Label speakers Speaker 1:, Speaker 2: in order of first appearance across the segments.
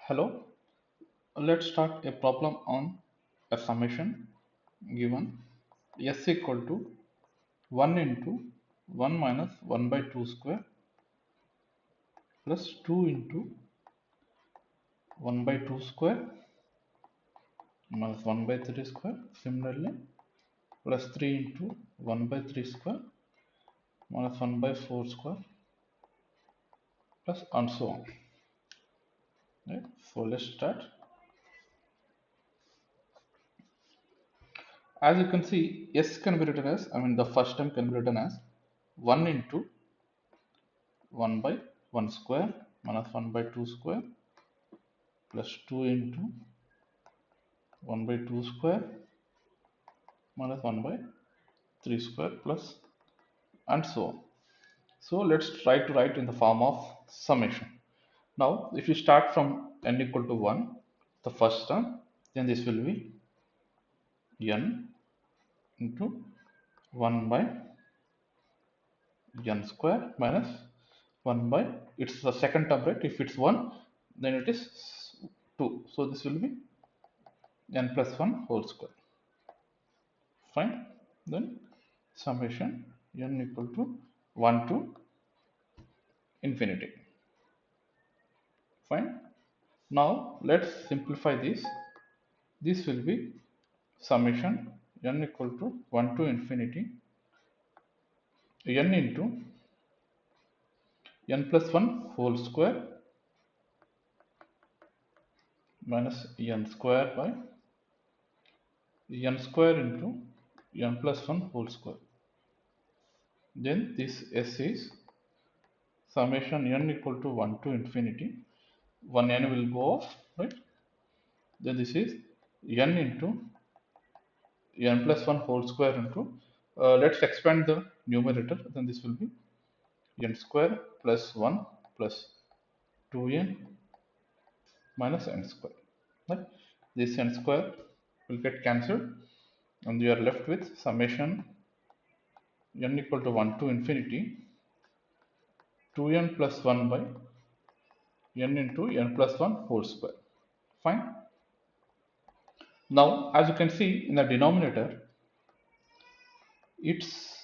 Speaker 1: Hello, let's start a problem on a summation given s equal to 1 into 1 minus 1 by 2 square plus 2 into 1 by 2 square minus 1 by 3 square. Similarly, plus 3 into 1 by 3 square minus 1 by 4 square plus and so on. Right? So let's start. As you can see, s can be written as, the first term can be written as 1 into 1 by 1 square minus 1 by 2 square plus 2 into 1 by 2 square minus 1 by 3 square plus and so on. So let's try to write in the form of summation. Now if you start from n equal to 1, the first term, then this will be n into 1 by n square minus 1 by, it's the second term, right? If it's 1, then it is 2, so this will be n plus 1 whole square. Fine. Then summation n equal to 1 to infinity. Fine. Now let's simplify this. This will be summation n equal to 1 to infinity n into n plus 1 whole square minus n square by n square into n plus 1 whole square. Then this s is summation n equal to 1 to infinity. One n will go off, right? Then this is n into n plus 1 whole square into, let's expand the numerator, then this will be n square plus 1 plus 2n minus n square. Right? This n square will get cancelled and you are left with summation n equal to 1 to infinity 2n plus 1 by n into n plus 1 whole square. Fine. Now as you can see in the denominator, it's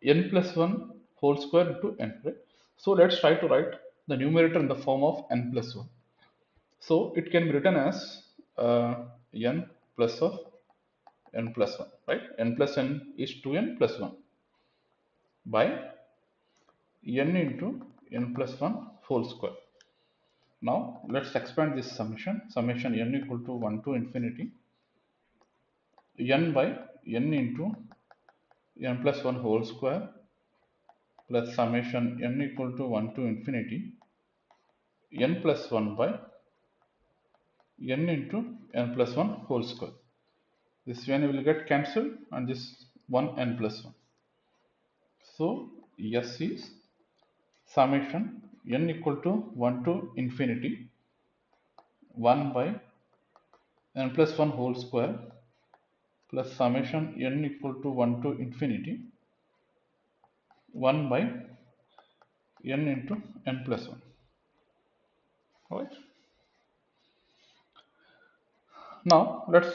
Speaker 1: n plus 1 whole square into n, right? So let's try to write the numerator in the form of n plus 1. So it can be written as n plus of n plus 1, right? N plus n is 2n plus 1 by n into n plus 1 whole square. Now let's expand this summation n equal to 1 to infinity n by n into n plus 1 whole square plus summation n equal to 1 to infinity n plus 1 by n into n plus 1 whole square. This n will get cancelled and this 1 n plus 1. So s is summation n equal to 1 to infinity 1 by n plus 1 whole square plus summation n equal to 1 to infinity 1 by n into n plus 1. Alright. Now let's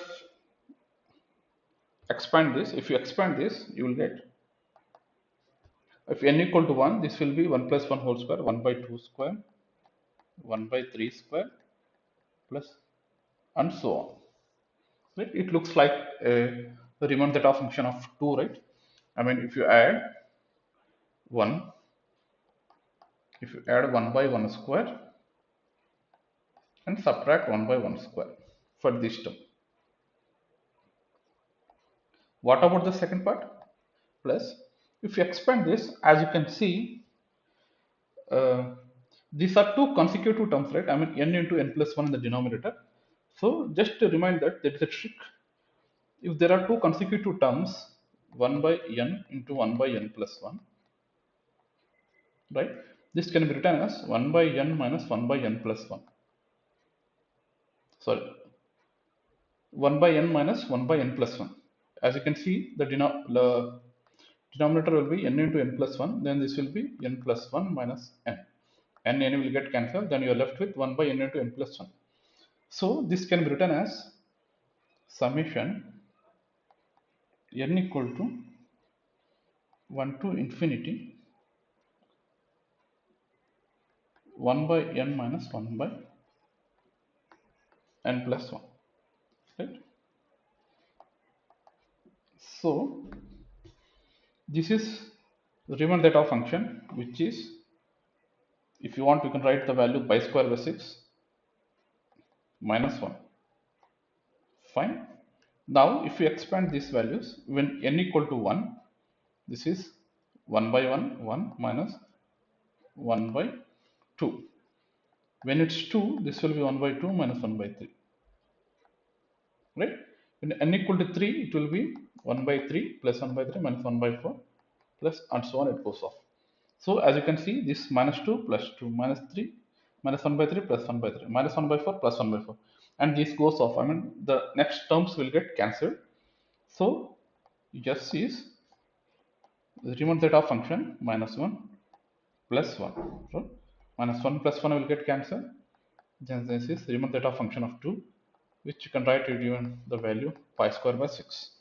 Speaker 1: expand this. If you expand this, you will get, if n equal to 1, this will be 1 plus 1 whole square, 1 by 2 square, 1 by 3 square plus and so on. Right? It looks like a Riemann theta function of 2, right? If you add 1, if you add 1 by 1 square and subtract 1 by 1 square for this term. What about the second part? Plus, if you expand this, as you can see, these are two consecutive terms, right? N into n plus 1 in the denominator. So just to remind that there is a trick. If there are two consecutive terms, 1 by n into 1 by n plus 1, right? This can be written as 1 by n minus 1 by n plus 1. Sorry, 1 by n minus 1 by n plus 1. As you can see, the denominator will be n into n plus 1, then this will be n plus 1 minus n. n will get cancelled, then you are left with 1 by n into n plus 1. So this can be written as summation n equal to 1 to infinity 1 by n minus 1 by n plus 1, right? So this is the Riemann zeta function, which is, if you want, you can write the value pi square by 6 minus 1. Fine. Now if you expand these values, when n equal to 1, this is 1 by 1 1 minus 1 by 2. When it's 2, this will be 1 by 2 minus 1 by 3, right? When n equal to 3, it will be 1 by 3 plus 1 by 3 minus 1 by 4 plus, and so on, it goes off. So as you can see, this minus 2 plus 2 minus 3 minus 1 by 3 plus 1 by 3 minus 1 by 4 plus 1 by 4, and this goes off. I mean, the next terms will get cancelled. So just is the Riemann zeta function minus 1 plus 1. So minus 1 plus 1 will get cancelled. Then this is Riemann zeta function of 2, which you can write it given the value pi square by 6.